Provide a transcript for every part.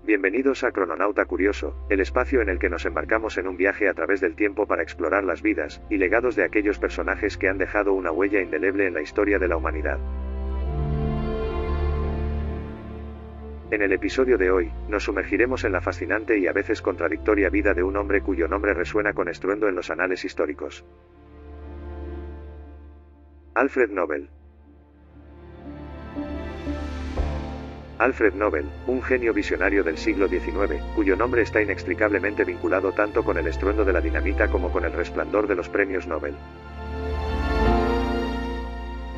Bienvenidos a Crononauta Curioso, el espacio en el que nos embarcamos en un viaje a través del tiempo para explorar las vidas y legados de aquellos personajes que han dejado una huella indeleble en la historia de la humanidad. En el episodio de hoy, nos sumergiremos en la fascinante y a veces contradictoria vida de un hombre cuyo nombre resuena con estruendo en los anales históricos. Alfred Nobel. Alfred Nobel, un genio visionario del siglo XIX, cuyo nombre está inextricablemente vinculado tanto con el estruendo de la dinamita como con el resplandor de los premios Nobel.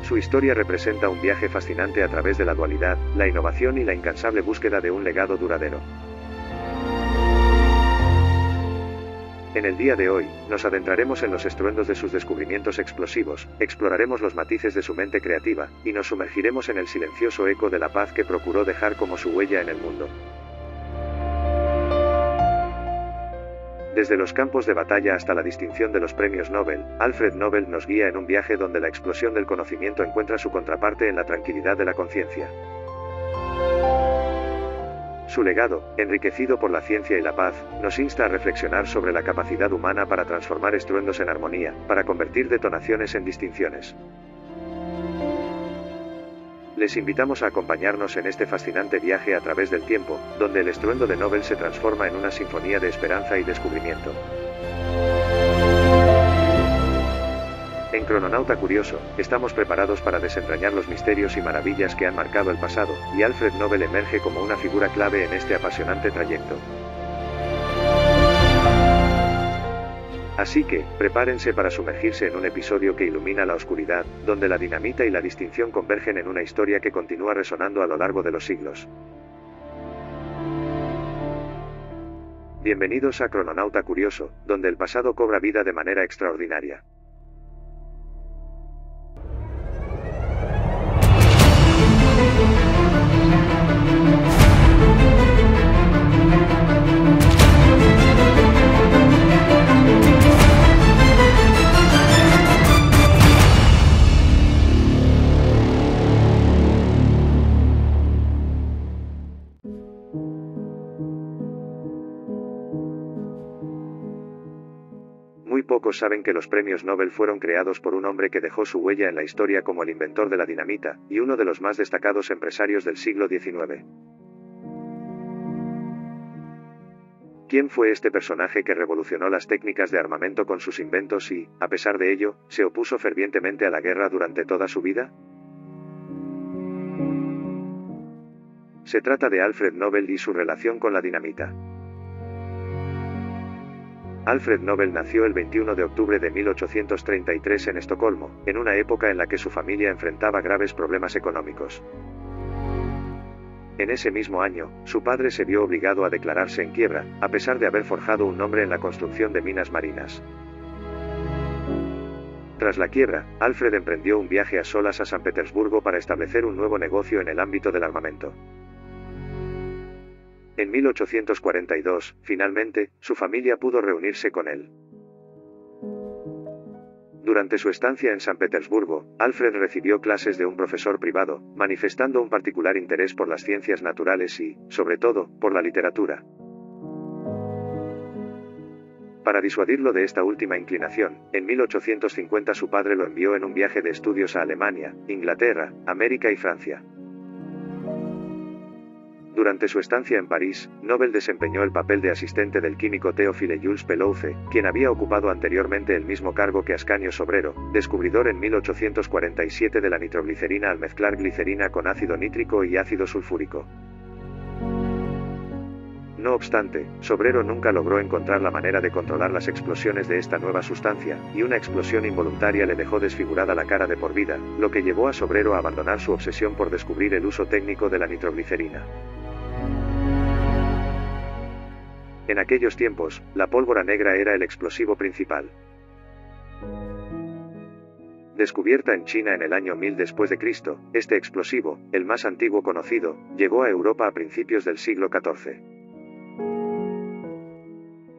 Su historia representa un viaje fascinante a través de la dualidad, la innovación y la incansable búsqueda de un legado duradero. En el día de hoy, nos adentraremos en los estruendos de sus descubrimientos explosivos, exploraremos los matices de su mente creativa, y nos sumergiremos en el silencioso eco de la paz que procuró dejar como su huella en el mundo. Desde los campos de batalla hasta la distinción de los premios Nobel, Alfred Nobel nos guía en un viaje donde la explosión del conocimiento encuentra su contraparte en la tranquilidad de la conciencia. Su legado, enriquecido por la ciencia y la paz, nos insta a reflexionar sobre la capacidad humana para transformar estruendos en armonía, para convertir detonaciones en distinciones. Les invitamos a acompañarnos en este fascinante viaje a través del tiempo, donde el estruendo de Nobel se transforma en una sinfonía de esperanza y descubrimiento. En Crononauta Curioso, estamos preparados para desentrañar los misterios y maravillas que han marcado el pasado, y Alfred Nobel emerge como una figura clave en este apasionante trayecto. Así que, prepárense para sumergirse en un episodio que ilumina la oscuridad, donde la dinamita y la distinción convergen en una historia que continúa resonando a lo largo de los siglos. Bienvenidos a Crononauta Curioso, donde el pasado cobra vida de manera extraordinaria. Muy pocos saben que los premios Nobel fueron creados por un hombre que dejó su huella en la historia como el inventor de la dinamita, y uno de los más destacados empresarios del siglo XIX. ¿Quién fue este personaje que revolucionó las técnicas de armamento con sus inventos y, a pesar de ello, se opuso fervientemente a la guerra durante toda su vida? Se trata de Alfred Nobel y su relación con la dinamita. Alfred Nobel nació el 21 de octubre de 1833 en Estocolmo, en una época en la que su familia enfrentaba graves problemas económicos. En ese mismo año, su padre se vio obligado a declararse en quiebra, a pesar de haber forjado un nombre en la construcción de minas marinas. Tras la quiebra, Alfred emprendió un viaje a solas a San Petersburgo para establecer un nuevo negocio en el ámbito del armamento. En 1842, finalmente, su familia pudo reunirse con él. Durante su estancia en San Petersburgo, Alfred recibió clases de un profesor privado, manifestando un particular interés por las ciencias naturales y, sobre todo, por la literatura. Para disuadirlo de esta última inclinación, en 1850 su padre lo envió en un viaje de estudios a Alemania, Inglaterra, América y Francia. Durante su estancia en París, Nobel desempeñó el papel de asistente del químico Théophile Jules Pelouse, quien había ocupado anteriormente el mismo cargo que Ascanio Sobrero, descubridor en 1847 de la nitroglicerina al mezclar glicerina con ácido nítrico y ácido sulfúrico. No obstante, Sobrero nunca logró encontrar la manera de controlar las explosiones de esta nueva sustancia, y una explosión involuntaria le dejó desfigurada la cara de por vida, lo que llevó a Sobrero a abandonar su obsesión por descubrir el uso técnico de la nitroglicerina. En aquellos tiempos, la pólvora negra era el explosivo principal. Descubierta en China en el año 1000 después de Cristo, este explosivo, el más antiguo conocido, llegó a Europa a principios del siglo XIV.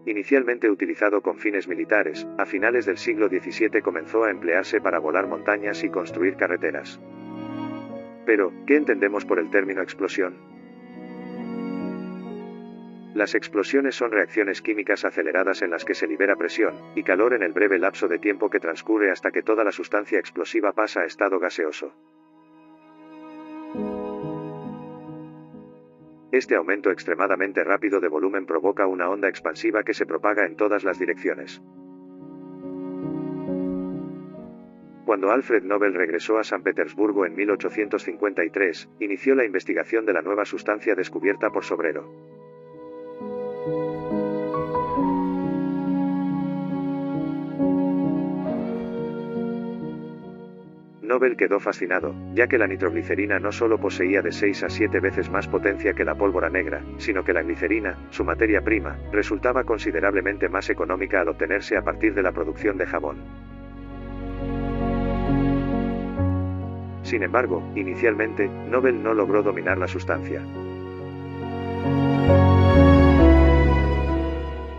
Inicialmente utilizado con fines militares, a finales del siglo XVII comenzó a emplearse para volar montañas y construir carreteras. Pero, ¿qué entendemos por el término explosión? Las explosiones son reacciones químicas aceleradas en las que se libera presión y calor en el breve lapso de tiempo que transcurre hasta que toda la sustancia explosiva pasa a estado gaseoso. Este aumento extremadamente rápido de volumen provoca una onda expansiva que se propaga en todas las direcciones. Cuando Alfred Nobel regresó a San Petersburgo en 1853, inició la investigación de la nueva sustancia descubierta por Sobrero. Nobel quedó fascinado, ya que la nitroglicerina no solo poseía de 6 a 7 veces más potencia que la pólvora negra, sino que la glicerina, su materia prima, resultaba considerablemente más económica al obtenerse a partir de la producción de jabón. Sin embargo, inicialmente, Nobel no logró dominar la sustancia.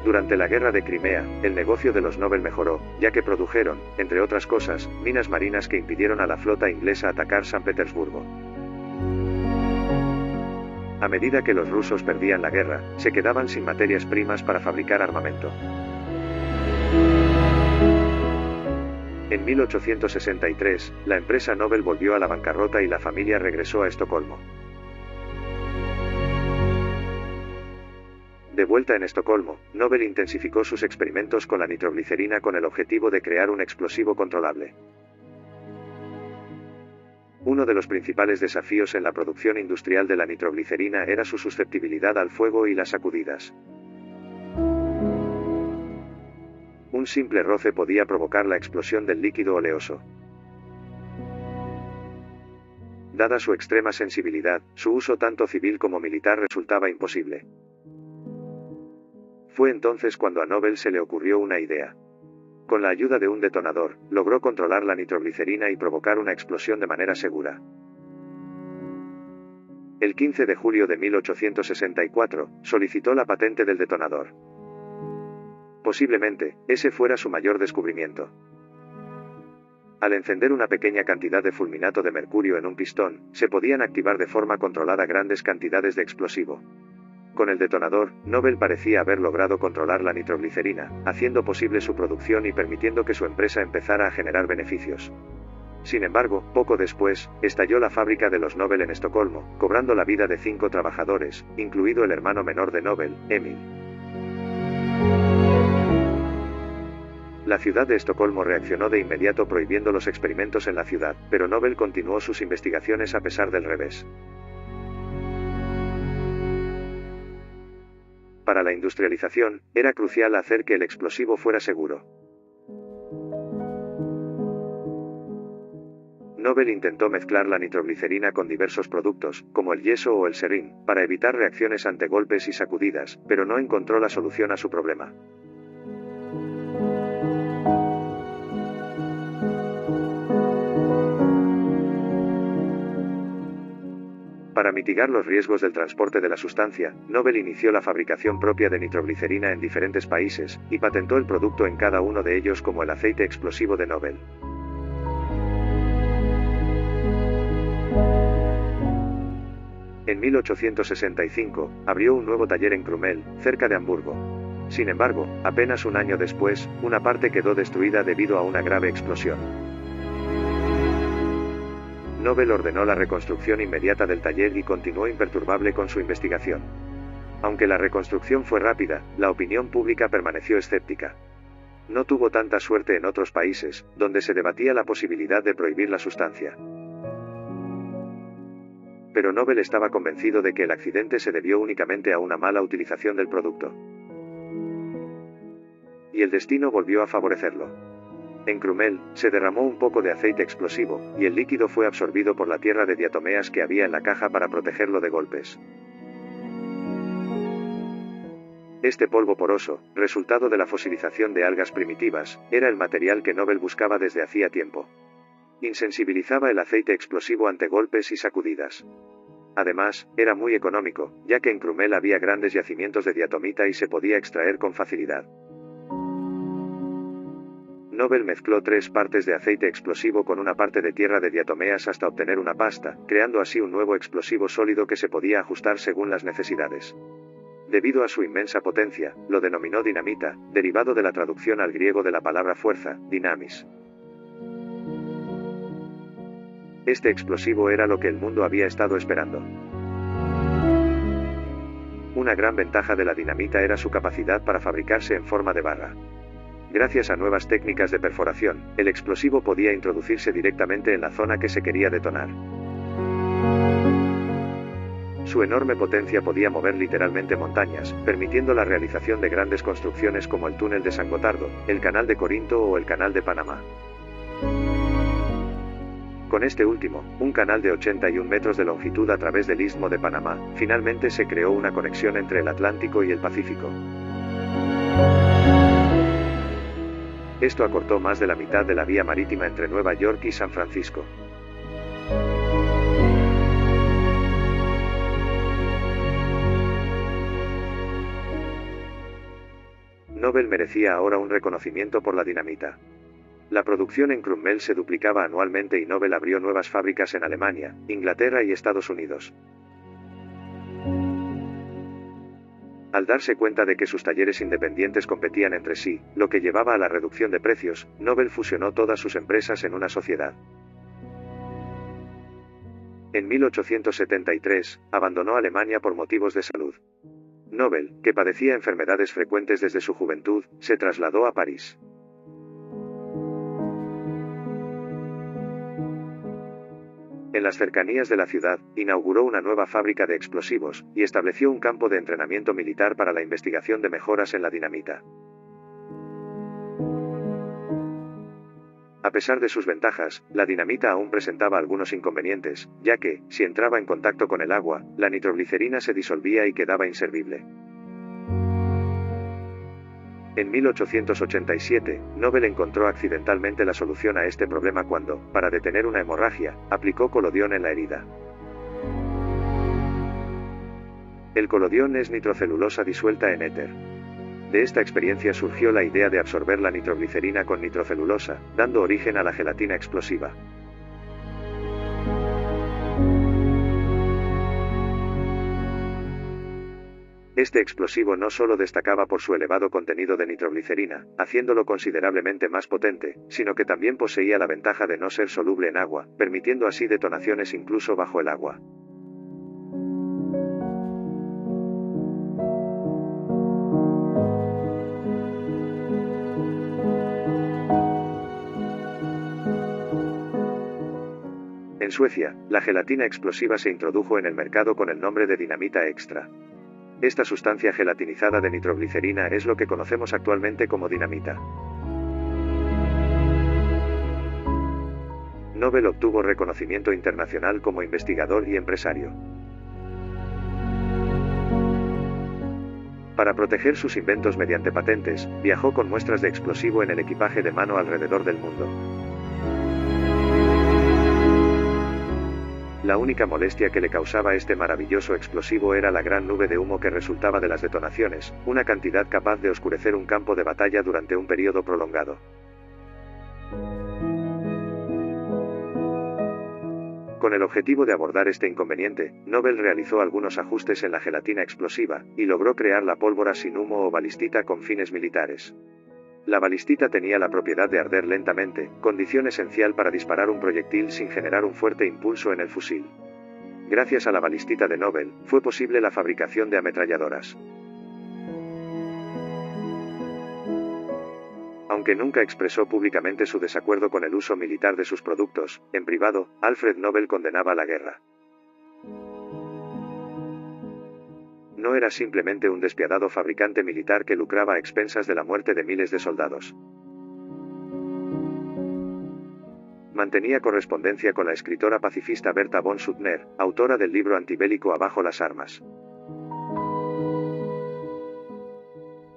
Durante la Guerra de Crimea, el negocio de los Nobel mejoró, ya que produjeron, entre otras cosas, minas marinas que impidieron a la flota inglesa atacar San Petersburgo. A medida que los rusos perdían la guerra, se quedaban sin materias primas para fabricar armamento. En 1863, la empresa Nobel volvió a la bancarrota y la familia regresó a Estocolmo. De vuelta en Estocolmo, Nobel intensificó sus experimentos con la nitroglicerina con el objetivo de crear un explosivo controlable. Uno de los principales desafíos en la producción industrial de la nitroglicerina era su susceptibilidad al fuego y las sacudidas. Un simple roce podía provocar la explosión del líquido oleoso. Dada su extrema sensibilidad, su uso tanto civil como militar resultaba imposible. Fue entonces cuando a Nobel se le ocurrió una idea. Con la ayuda de un detonador, logró controlar la nitroglicerina y provocar una explosión de manera segura. El 15 de julio de 1864, solicitó la patente del detonador. Posiblemente, ese fuera su mayor descubrimiento. Al encender una pequeña cantidad de fulminato de mercurio en un pistón, se podían activar de forma controlada grandes cantidades de explosivo. Con el detonador, Nobel parecía haber logrado controlar la nitroglicerina, haciendo posible su producción y permitiendo que su empresa empezara a generar beneficios. Sin embargo, poco después, estalló la fábrica de los Nobel en Estocolmo, cobrando la vida de 5 trabajadores, incluido el hermano menor de Nobel, Emil. La ciudad de Estocolmo reaccionó de inmediato prohibiendo los experimentos en la ciudad, pero Nobel continuó sus investigaciones a pesar del revés. Para la industrialización, era crucial hacer que el explosivo fuera seguro. Nobel intentó mezclar la nitroglicerina con diversos productos, como el yeso o el serín, para evitar reacciones ante golpes y sacudidas, pero no encontró la solución a su problema. Para mitigar los riesgos del transporte de la sustancia, Nobel inició la fabricación propia de nitroglicerina en diferentes países, y patentó el producto en cada uno de ellos como el aceite explosivo de Nobel. En 1865, abrió un nuevo taller en Krumel, cerca de Hamburgo. Sin embargo, apenas un año después, una parte quedó destruida debido a una grave explosión. Nobel ordenó la reconstrucción inmediata del taller y continuó imperturbable con su investigación. Aunque la reconstrucción fue rápida, la opinión pública permaneció escéptica. No tuvo tanta suerte en otros países, donde se debatía la posibilidad de prohibir la sustancia. Pero Nobel estaba convencido de que el accidente se debió únicamente a una mala utilización del producto. Y el destino volvió a favorecerlo. En Krumel, se derramó un poco de aceite explosivo, y el líquido fue absorbido por la tierra de diatomeas que había en la caja para protegerlo de golpes. Este polvo poroso, resultado de la fosilización de algas primitivas, era el material que Nobel buscaba desde hacía tiempo. Insensibilizaba el aceite explosivo ante golpes y sacudidas. Además, era muy económico, ya que en Crumel había grandes yacimientos de diatomita y se podía extraer con facilidad. Nobel mezcló 3 partes de aceite explosivo con una parte de tierra de diatomeas hasta obtener una pasta, creando así un nuevo explosivo sólido que se podía ajustar según las necesidades. Debido a su inmensa potencia, lo denominó dinamita, derivado de la traducción al griego de la palabra fuerza, dinamis. Este explosivo era lo que el mundo había estado esperando. Una gran ventaja de la dinamita era su capacidad para fabricarse en forma de barra. Gracias a nuevas técnicas de perforación, el explosivo podía introducirse directamente en la zona que se quería detonar. Su enorme potencia podía mover literalmente montañas, permitiendo la realización de grandes construcciones como el túnel de San Gotardo, el canal de Corinto o el canal de Panamá. Con este último, un canal de 81 metros de longitud a través del Istmo de Panamá, finalmente se creó una conexión entre el Atlántico y el Pacífico. Esto acortó más de la mitad de la vía marítima entre Nueva York y San Francisco. Nobel merecía ahora un reconocimiento por la dinamita. La producción en Crumel se duplicaba anualmente y Nobel abrió nuevas fábricas en Alemania, Inglaterra y Estados Unidos. Al darse cuenta de que sus talleres independientes competían entre sí, lo que llevaba a la reducción de precios, Nobel fusionó todas sus empresas en una sociedad. En 1873, abandonó Alemania por motivos de salud. Nobel, que padecía enfermedades frecuentes desde su juventud, se trasladó a París. En las cercanías de la ciudad, inauguró una nueva fábrica de explosivos, y estableció un campo de entrenamiento militar para la investigación de mejoras en la dinamita. A pesar de sus ventajas, la dinamita aún presentaba algunos inconvenientes, ya que, si entraba en contacto con el agua, la nitroglicerina se disolvía y quedaba inservible. En 1887, Nobel encontró accidentalmente la solución a este problema cuando, para detener una hemorragia, aplicó colodión en la herida. El colodión es nitrocelulosa disuelta en éter. De esta experiencia surgió la idea de absorber la nitroglicerina con nitrocelulosa, dando origen a la gelatina explosiva. Este explosivo no solo destacaba por su elevado contenido de nitroglicerina, haciéndolo considerablemente más potente, sino que también poseía la ventaja de no ser soluble en agua, permitiendo así detonaciones incluso bajo el agua. En Suecia, la gelatina explosiva se introdujo en el mercado con el nombre de dinamita extra. Esta sustancia gelatinizada de nitroglicerina es lo que conocemos actualmente como dinamita. Nobel obtuvo reconocimiento internacional como investigador y empresario. Para proteger sus inventos mediante patentes, viajó con muestras de explosivo en el equipaje de mano alrededor del mundo. La única molestia que le causaba este maravilloso explosivo era la gran nube de humo que resultaba de las detonaciones, una cantidad capaz de oscurecer un campo de batalla durante un periodo prolongado. Con el objetivo de abordar este inconveniente, Nobel realizó algunos ajustes en la gelatina explosiva, y logró crear la pólvora sin humo o balistita con fines militares. La balistita tenía la propiedad de arder lentamente, condición esencial para disparar un proyectil sin generar un fuerte impulso en el fusil. Gracias a la balistita de Nobel, fue posible la fabricación de ametralladoras. Aunque nunca expresó públicamente su desacuerdo con el uso militar de sus productos, en privado, Alfred Nobel condenaba la guerra. No era simplemente un despiadado fabricante militar que lucraba a expensas de la muerte de miles de soldados. Mantenía correspondencia con la escritora pacifista Berta von Suttner, autora del libro antibélico Abajo las armas.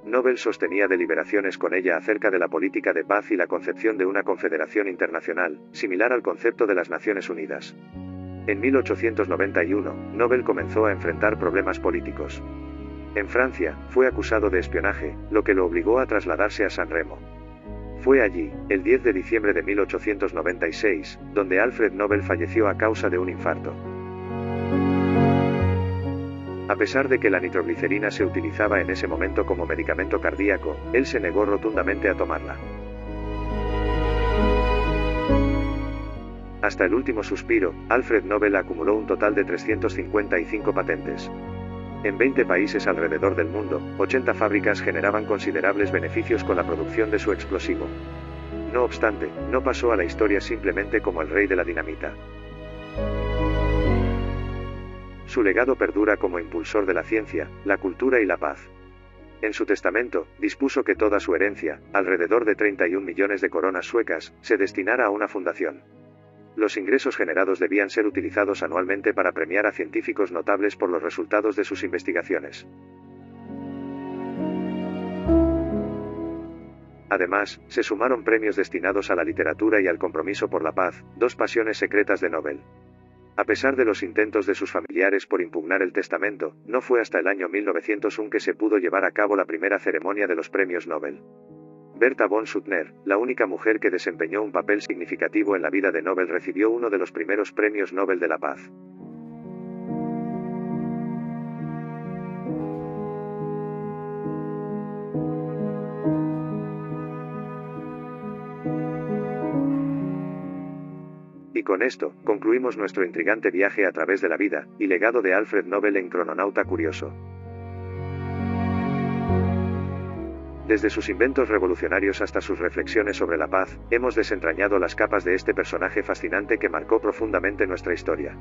Nobel sostenía deliberaciones con ella acerca de la política de paz y la concepción de una confederación internacional, similar al concepto de las Naciones Unidas. En 1891, Nobel comenzó a enfrentar problemas políticos. En Francia, fue acusado de espionaje, lo que lo obligó a trasladarse a San Remo. Fue allí, el 10 de diciembre de 1896, donde Alfred Nobel falleció a causa de un infarto. A pesar de que la nitroglicerina se utilizaba en ese momento como medicamento cardíaco, él se negó rotundamente a tomarla. Hasta el último suspiro, Alfred Nobel acumuló un total de 355 patentes. En 20 países alrededor del mundo, 80 fábricas generaban considerables beneficios con la producción de su explosivo. No obstante, no pasó a la historia simplemente como el rey de la dinamita. Su legado perdura como impulsor de la ciencia, la cultura y la paz. En su testamento, dispuso que toda su herencia, alrededor de 31 millones de coronas suecas, se destinara a una fundación. Los ingresos generados debían ser utilizados anualmente para premiar a científicos notables por los resultados de sus investigaciones. Además, se sumaron premios destinados a la literatura y al compromiso por la paz, dos pasiones secretas de Nobel. A pesar de los intentos de sus familiares por impugnar el testamento, no fue hasta el año 1901 que se pudo llevar a cabo la primera ceremonia de los premios Nobel. Bertha von Suttner, la única mujer que desempeñó un papel significativo en la vida de Nobel, recibió uno de los primeros premios Nobel de la Paz. Y con esto, concluimos nuestro intrigante viaje a través de la vida y legado de Alfred Nobel en Crononauta Curioso. Desde sus inventos revolucionarios hasta sus reflexiones sobre la paz, hemos desentrañado las capas de este personaje fascinante que marcó profundamente nuestra historia.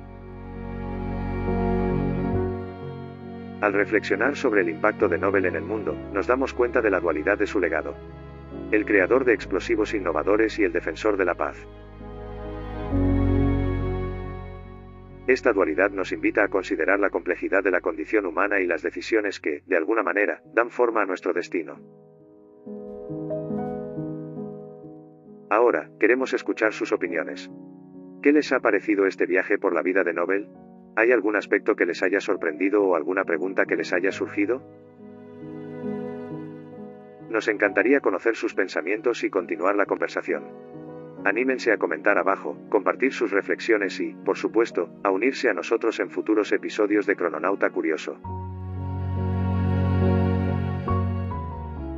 Al reflexionar sobre el impacto de Nobel en el mundo, nos damos cuenta de la dualidad de su legado. El creador de explosivos innovadores y el defensor de la paz. Esta dualidad nos invita a considerar la complejidad de la condición humana y las decisiones que, de alguna manera, dan forma a nuestro destino. Ahora, queremos escuchar sus opiniones. ¿Qué les ha parecido este viaje por la vida de Nobel? ¿Hay algún aspecto que les haya sorprendido o alguna pregunta que les haya surgido? Nos encantaría conocer sus pensamientos y continuar la conversación. Anímense a comentar abajo, compartir sus reflexiones y, por supuesto, a unirse a nosotros en futuros episodios de Crononauta Curioso.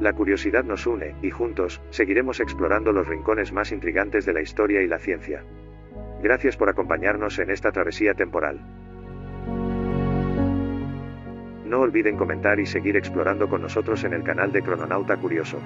La curiosidad nos une, y juntos, seguiremos explorando los rincones más intrigantes de la historia y la ciencia. Gracias por acompañarnos en esta travesía temporal. No olviden comentar y seguir explorando con nosotros en el canal de Crononauta Curioso.